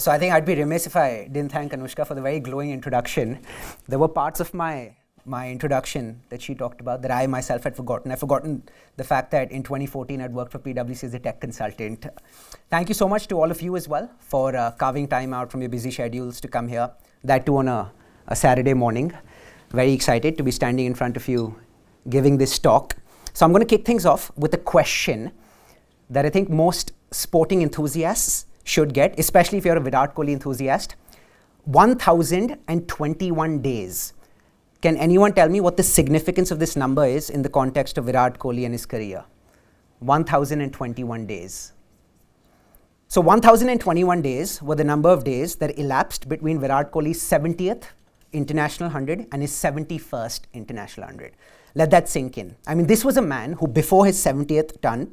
So I think I'd be remiss if I didn't thank Anushka for the very glowing introduction. There were parts of my introduction that she talked about that I myself had forgotten. I've forgotten the fact that in 2014 I'd worked for PwC as a tech consultant. Thank you so much to all of you as well for carving time out from your busy schedules to come here, that too on a Saturday morning. Very excited to be standing in front of you giving this talk. So I'm going to kick things off with a question that I think most sporting enthusiasts should get, especially if you're a Virat Kohli enthusiast. 1,021 days. Can anyone tell me what the significance of this number is in the context of Virat Kohli and his career? 1,021 days. So 1,021 days were the number of days that elapsed between Virat Kohli's 70th International 100 and his 71st International 100. Let that sink in. I mean, this was a man who before his 70th ton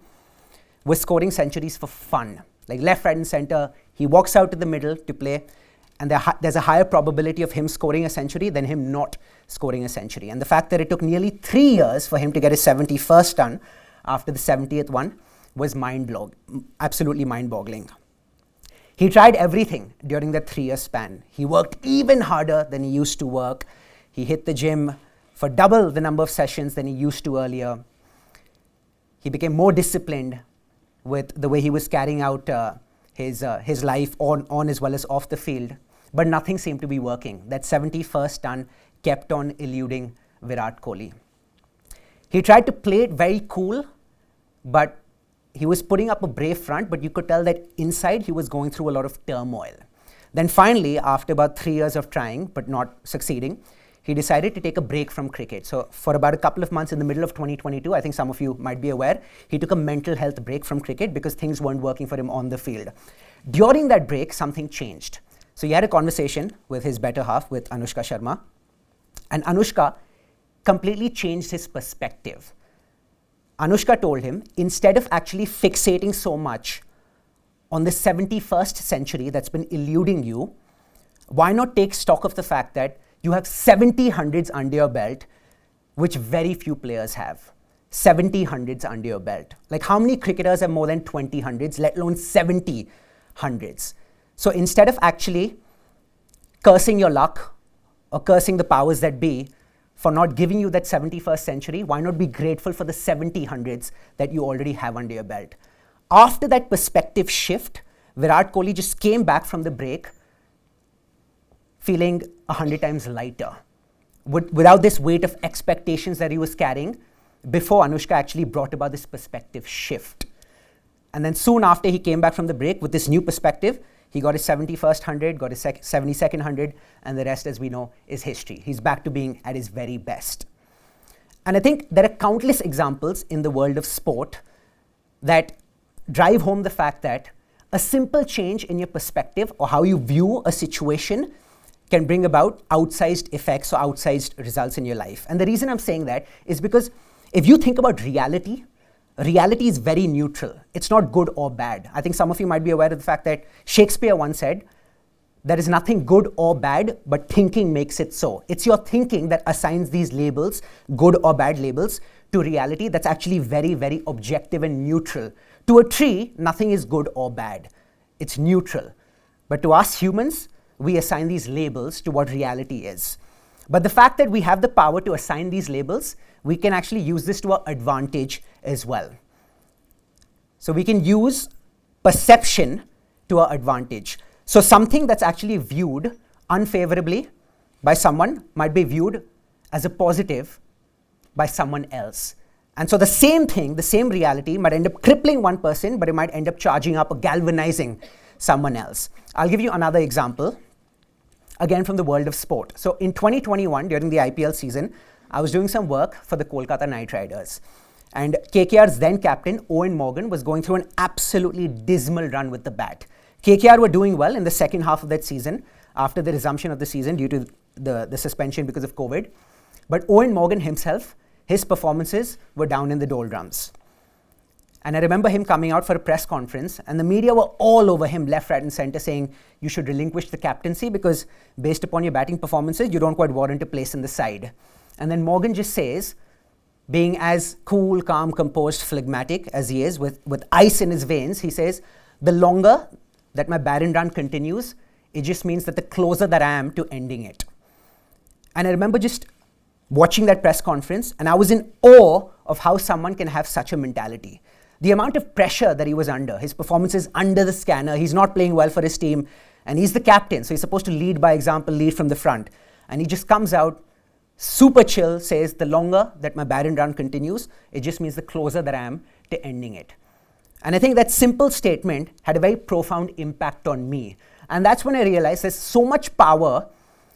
was scoring centuries for fun. Like left, right and center, he walks out to the middle to play, and there's a higher probability of him scoring a century than him not scoring a century. And the fact that it took nearly 3 years for him to get his 71st ton after the 70th one was absolutely mind-boggling. He tried everything during that 3-year span. He worked even harder than he used to work. He hit the gym for double the number of sessions than he used to earlier. He became more disciplined with the way he was carrying out his life on as well as off the field. But nothing seemed to be working. That 71st ton kept on eluding Virat Kohli. He tried to play it very cool, but he was putting up a brave front, but you could tell that inside he was going through a lot of turmoil. Then finally, after about 3 years of trying but not succeeding, he decided to take a break from cricket. So for about a couple of months in the middle of 2022, I think some of you might be aware, he took a mental health break from cricket because things weren't working for him on the field. During that break, something changed. So he had a conversation with his better half, with Anushka Sharma, and Anushka completely changed his perspective. Anushka told him, instead of actually fixating so much on the 71st century that's been eluding you, why not take stock of the fact that you have 70 hundreds under your belt, which very few players have. 70 hundreds under your belt. Like how many cricketers have more than 20 hundreds, let alone 70 hundreds? So instead of actually cursing your luck or cursing the powers that be for not giving you that 71st century, why not be grateful for the 70 hundreds that you already have under your belt? After that perspective shift, Virat Kohli just came back from the break feeling 100 times lighter, without this weight of expectations that he was carrying before Anushka actually brought about this perspective shift. And then soon after he came back from the break with this new perspective, he got his 71st 100, got his 72nd 100, and the rest, as we know, is history. He's back to being at his very best. And I think there are countless examples in the world of sport that drive home the fact that a simple change in your perspective or how you view a situation can bring about outsized effects or outsized results in your life. And the reason I'm saying that is because if you think about reality, reality is very neutral. It's not good or bad. I think some of you might be aware of the fact that Shakespeare once said, there is nothing good or bad, but thinking makes it so. It's your thinking that assigns these labels, good or bad labels, to reality that's actually very, very objective and neutral. To a tree, nothing is good or bad. It's neutral. But to us humans, we assign these labels to what reality is. But the fact that we have the power to assign these labels, we can actually use this to our advantage as well. So we can use perception to our advantage. So something that's actually viewed unfavorably by someone might be viewed as a positive by someone else. And so the same thing, the same reality might end up crippling one person, but it might end up charging up or galvanizing someone else. I'll give you another example. Again, from the world of sport. So in 2021, during the IPL season, I was doing some work for the Kolkata Knight Riders. And KKR's then captain, Eoin Morgan, was going through an absolutely dismal run with the bat. KKR were doing well in the second half of that season, after the resumption of the season due to the suspension because of COVID. But Eoin Morgan himself, his performances were down in the doldrums. And I remember him coming out for a press conference, and the media were all over him, left, right, and center, saying, you should relinquish the captaincy because based upon your batting performances, you don't quite warrant a place in the side. And then Morgan just says, being as cool, calm, composed, phlegmatic as he is, with ice in his veins, he says, the longer that my barren run continues, it just means that the closer that I am to ending it. And I remember just watching that press conference, and I was in awe of how someone can have such a mentality. The amount of pressure that he was under, his performance is under the scanner, he's not playing well for his team, and he's the captain, so he's supposed to lead by example, lead from the front. And he just comes out, super chill, says, the longer that my barren run continues, it just means the closer that I am to ending it. And I think that simple statement had a very profound impact on me. And that's when I realized there's so much power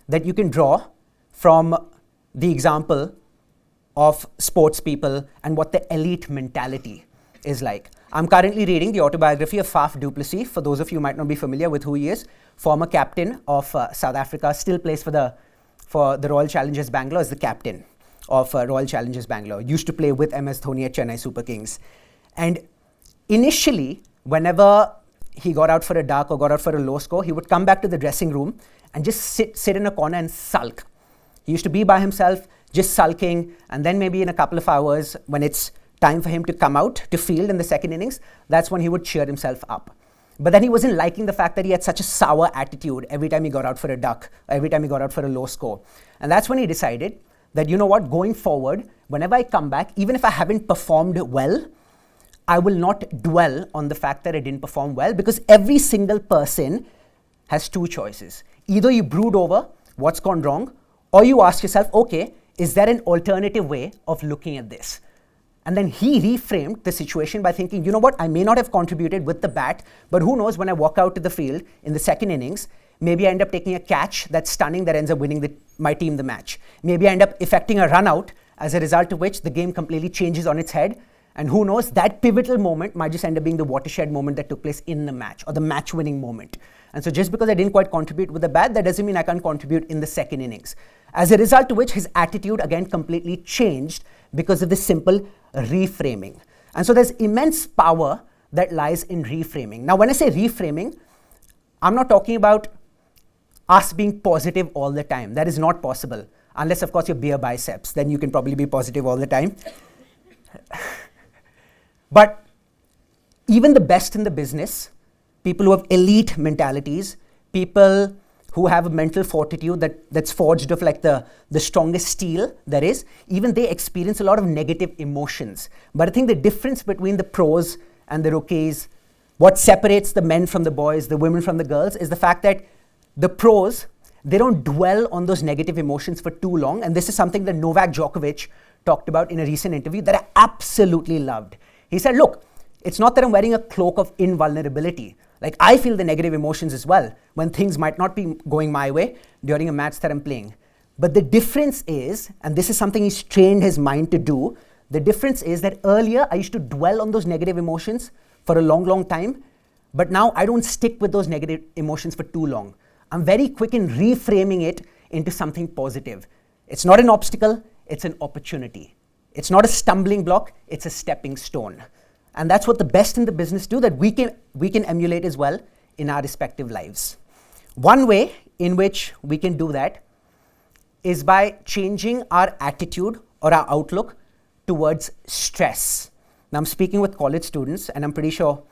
that you can draw from the example of sports people and what the elite mentality is like. I'm currently reading the autobiography of Faf du Plessis. For those of you who might not be familiar with who he is, former captain of South Africa, still plays for the Royal Challengers Bangalore as the captain of Royal Challengers Bangalore. Used to play with MS Dhoni at Chennai Super Kings. And initially, whenever he got out for a duck or got out for a low score, he would come back to the dressing room and just sit in a corner and sulk. He used to be by himself, just sulking, and then maybe in a couple of hours, when it's time for him to come out to field in the second innings, that's when he would cheer himself up. But then he wasn't liking the fact that he had such a sour attitude every time he got out for a duck, every time he got out for a low score. And that's when he decided that, you know what, going forward, whenever I come back, even if I haven't performed well, I will not dwell on the fact that I didn't perform well, because every single person has two choices. Either you brood over what's gone wrong, or you ask yourself, okay, is there an alternative way of looking at this? And then he reframed the situation by thinking, you know what, I may not have contributed with the bat, but who knows, when I walk out to the field in the second innings, maybe I end up taking a catch that's stunning that ends up winning my team the match. Maybe I end up effecting a run out, as a result of which the game completely changes on its head. And who knows, that pivotal moment might just end up being the watershed moment that took place in the match, or the match-winning moment. And so just because I didn't quite contribute with the bat, that doesn't mean I can't contribute in the second innings. As a result of which his attitude again completely changed because of this simple reframing. And so there's immense power that lies in reframing. Now, when I say reframing, I'm not talking about us being positive all the time. That is not possible. Unless, of course, you beer biceps. Then you can probably be positive all the time. But even the best in the business, people who have elite mentalities, people who have a mental fortitude that's forged of like the strongest steel there is, even they experience a lot of negative emotions. But I think the difference between the pros and the rookies, what separates the men from the boys, the women from the girls, is the fact that the pros, they don't dwell on those negative emotions for too long. And this is something that Novak Djokovic talked about in a recent interview that I absolutely loved. He said, look, it's not that I'm wearing a cloak of invulnerability. Like, I feel the negative emotions as well when things might not be going my way during a match that I'm playing. But the difference is, and this is something he's trained his mind to do, the difference is that earlier I used to dwell on those negative emotions for a long, long time. But now I don't stick with those negative emotions for too long. I'm very quick in reframing it into something positive. It's not an obstacle, it's an opportunity. It's not a stumbling block, it's a stepping stone. And that's what the best in the business do, that we can emulate as well in our respective lives. One way in which we can do that is by changing our attitude or our outlook towards stress. Now, I'm speaking with college students, and I'm pretty sure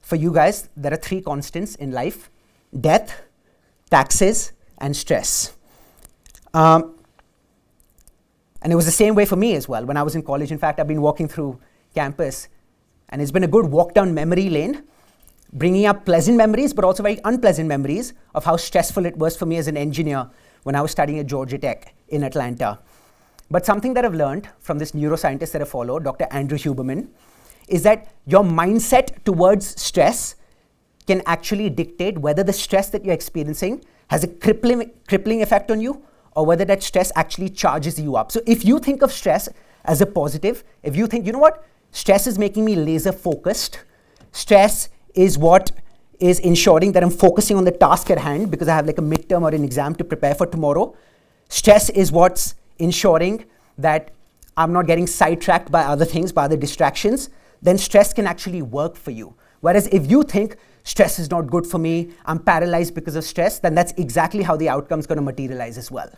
for you guys, there are three constants in life: death, taxes, and stress. And it was the same way for me as well when I was in college. In fact, I've been walking through campus, and it's been a good walk down memory lane, bringing up pleasant memories, but also very unpleasant memories of how stressful it was for me as an engineer when I was studying at Georgia Tech in Atlanta. But something that I've learned from this neuroscientist that I follow, Dr. Andrew Huberman, is that your mindset towards stress can actually dictate whether the stress that you're experiencing has a crippling effect on you, or whether that stress actually charges you up. So if you think of stress as a positive, if you think, you know what, stress is making me laser focused, stress is what is ensuring that I'm focusing on the task at hand because I have like a midterm or an exam to prepare for tomorrow. Stress is what's ensuring that I'm not getting sidetracked by other things, by other distractions. Then stress can actually work for you. Whereas if you think stress is not good for me, I'm paralyzed because of stress, then that's exactly how the outcome is going to materialize as well.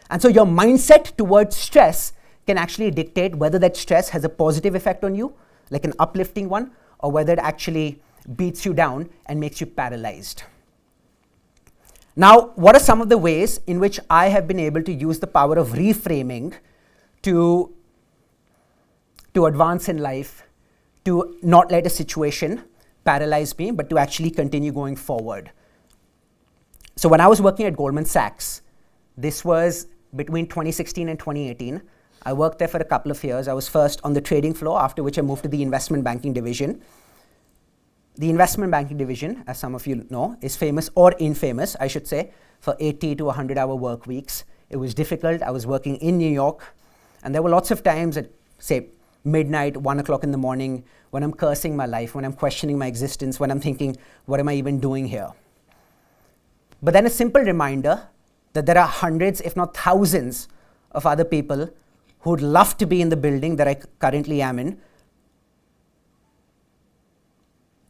And so your mindset towards stress can actually dictate whether that stress has a positive effect on you, like an uplifting one, or whether it actually beats you down and makes you paralyzed. Now, what are some of the ways in which I have been able to use the power of reframing to advance in life, to not let a situation paralyze me, but to actually continue going forward? So when I was working at Goldman Sachs, this was between 2016 and 2018. I worked there for a couple of years. I was first on the trading floor, after which I moved to the investment banking division. The investment banking division, as some of you know, is famous, or infamous, I should say, for 80 to 100-hour work weeks. It was difficult. I was working in New York, and there were lots of times at, say, midnight, 1 o'clock in the morning, when I'm cursing my life, when I'm questioning my existence, when I'm thinking, what am I even doing here? But then a simple reminder that there are hundreds, if not thousands, of other people who would love to be in the building that I currently am in,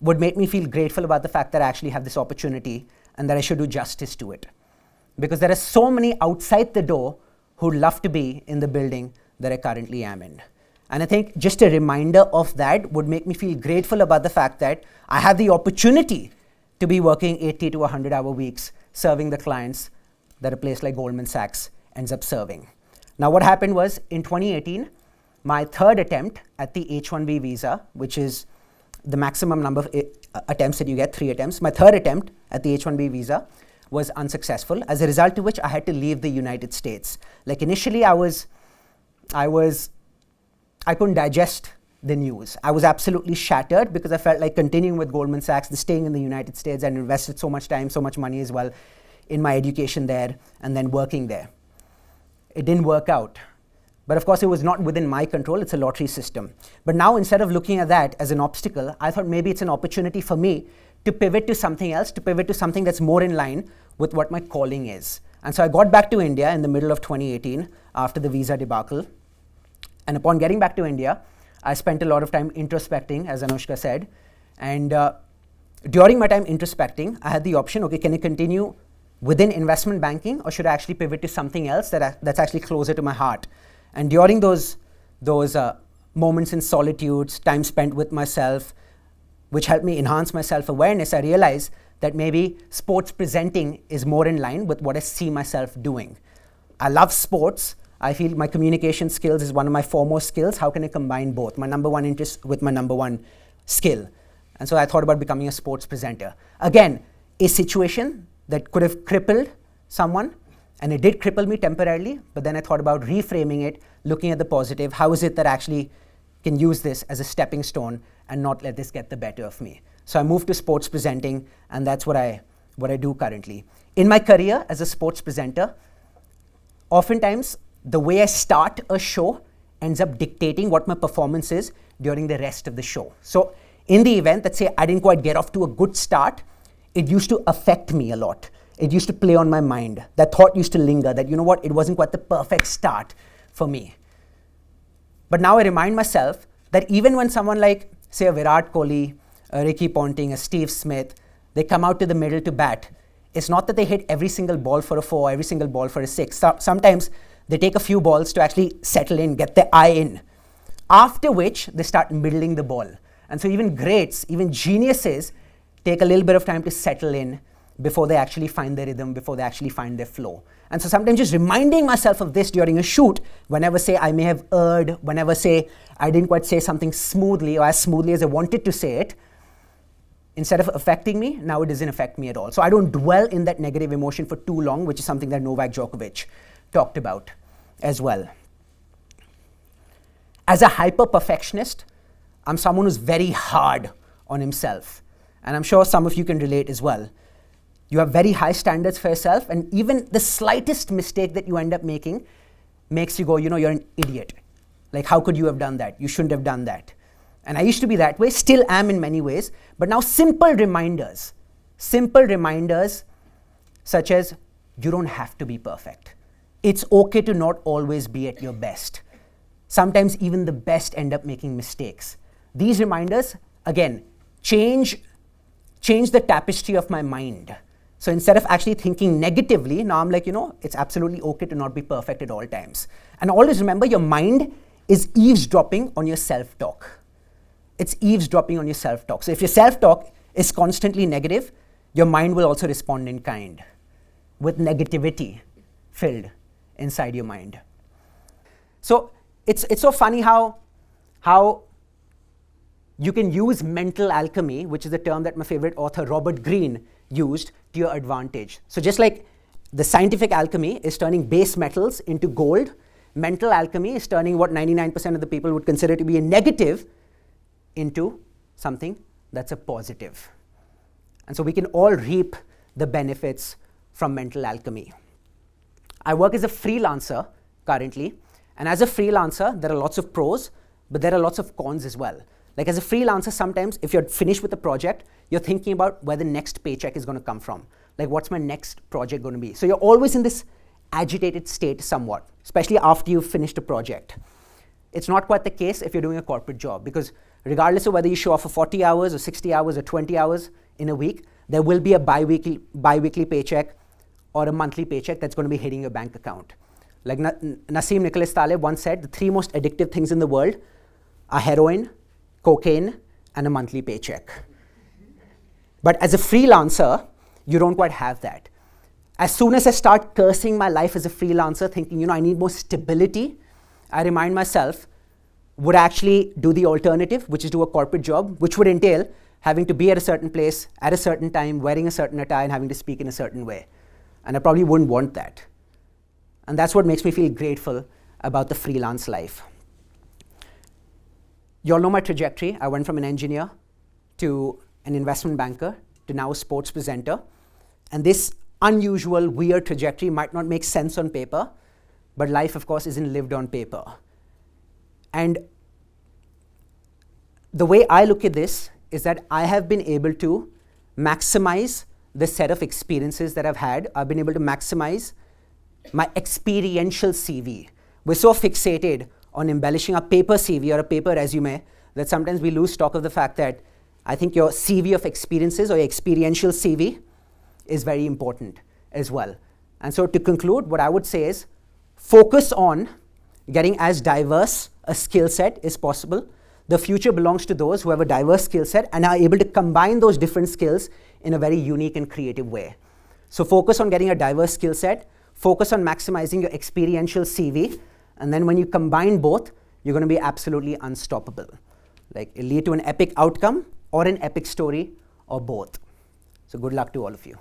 would make me feel grateful about the fact that I actually have this opportunity and that I should do justice to it. Because there are so many outside the door who would love to be in the building that I currently am in. And I think just a reminder of that would make me feel grateful about the fact that I have the opportunity to be working 80 to 100-hour weeks, serving the clients that a place like Goldman Sachs ends up serving. Now, what happened was, in 2018, my third attempt at the H-1B visa, which is the maximum number of attempts that you get, 3 attempts. My third attempt at the H-1B visa was unsuccessful, as a result of which I had to leave the United States. Like initially I couldn't digest the news. I was absolutely shattered because I felt like continuing with Goldman Sachs, staying in the United States, and invested so much time, so much money as well in my education there and then working there. It didn't work out. But of course, it was not within my control. It's a lottery system. But now, instead of looking at that as an obstacle, I thought maybe it's an opportunity for me to pivot to something else, to pivot to something that's more in line with what my calling is. And so I got back to India in the middle of 2018 after the visa debacle. And upon getting back to India, I spent a lot of time introspecting, as Anushka said. And during my time introspecting, I had the option, okay, can I continue within investment banking, or should I actually pivot to something else that's actually closer to my heart? And during those moments in solitude, time spent with myself, which helped me enhance my self-awareness, I realized that maybe sports presenting is more in line with what I see myself doing. I love sports. I feel my communication skills is one of my foremost skills. How can I combine both, my number one interest with my number one skill? And so I thought about becoming a sports presenter. Again, a situation that could have crippled someone, and it did cripple me temporarily, but then I thought about reframing it, looking at the positive. How is it that I actually can use this as a stepping stone and not let this get the better of me? So I moved to sports presenting, and that's what I do currently. In my career as a sports presenter, oftentimes the way I start a show ends up dictating what my performance is during the rest of the show. So in the event that, say, I didn't quite get off to a good start, it used to affect me a lot. It used to play on my mind. That thought used to linger that, you know what, it wasn't quite the perfect start for me. But now I remind myself that even when someone like, say, a Virat Kohli, a Ricky Ponting, a Steve Smith, they come out to the middle to bat, it's not that they hit every single ball for a 4, every single ball for a 6. Sometimes they take a few balls to actually settle in, get their eye in, after which they start middling the ball. And so even greats, even geniuses, take a little bit of time to settle in before they actually find their rhythm, before they actually find their flow. And so sometimes just reminding myself of this during a shoot, whenever, say, I may have erred, whenever, say, I didn't quite say something smoothly or as smoothly as I wanted to say it, instead of affecting me, now it doesn't affect me at all. So I don't dwell in that negative emotion for too long, which is something that Novak Djokovic talked about as well. As a hyper-perfectionist, I'm someone who's very hard on himself. And I'm sure some of you can relate as well. You have very high standards for yourself, and even the slightest mistake that you end up making makes you go, you know, you're an idiot. Like, how could you have done that? You shouldn't have done that. And I used to be that way, still am in many ways, but now simple reminders such as, you don't have to be perfect. It's okay to not always be at your best. Sometimes even the best end up making mistakes. These reminders, again, change the tapestry of my mind. So instead of actually thinking negatively, now I'm like, you know, it's absolutely okay to not be perfect at all times. And always remember, your mind is eavesdropping on your self-talk. It's eavesdropping on your self-talk. So if your self-talk is constantly negative, your mind will also respond in kind, with negativity filled inside your mind. So it's so funny how you can use mental alchemy, which is the term that my favorite author Robert Greene used, to your advantage. So just like the scientific alchemy is turning base metals into gold, mental alchemy is turning what 99% of the people would consider to be a negative into something that's a positive. And so we can all reap the benefits from mental alchemy. I work as a freelancer currently, and as a freelancer, there are lots of pros, but there are lots of cons as well. Like as a freelancer, sometimes if you're finished with a project, you're thinking about where the next paycheck is going to come from. Like what's my next project going to be? So you're always in this agitated state somewhat, especially after you've finished a project. It's not quite the case if you're doing a corporate job, because regardless of whether you show up for 40 hours or 60 hours or 20 hours in a week, there will be a bi-weekly paycheck or a monthly paycheck that's going to be hitting your bank account. Like Nassim Nicholas Taleb once said, the three most addictive things in the world are heroin, cocaine, and a monthly paycheck. But as a freelancer, you don't quite have that. As soon as I start cursing my life as a freelancer, thinking, I need more stability, I remind myself, would I actually do the alternative, which is do a corporate job, which would entail having to be at a certain place, at a certain time, wearing a certain attire, and having to speak in a certain way. And I probably wouldn't want that. And that's what makes me feel grateful about the freelance life. You all know my trajectory. I went from an engineer to an investment banker to now a sports presenter. And this unusual, weird trajectory might not make sense on paper, but life, of course, isn't lived on paper. And the way I look at this is that I have been able to maximize the set of experiences that I've had. I've been able to maximize my experiential CV. We're so fixated on embellishing a paper CV or a paper resume that sometimes we lose stock of the fact that I think your CV of experiences or your experiential CV is very important as well. And so to conclude, what I would say is focus on getting as diverse a skill set as possible. The future belongs to those who have a diverse skill set and are able to combine those different skills in a very unique and creative way. So focus on getting a diverse skill set, focus on maximizing your experiential CV, and then when you combine both, you're going to be absolutely unstoppable. Like it'll lead to an epic outcome or an epic story or both. So good luck to all of you.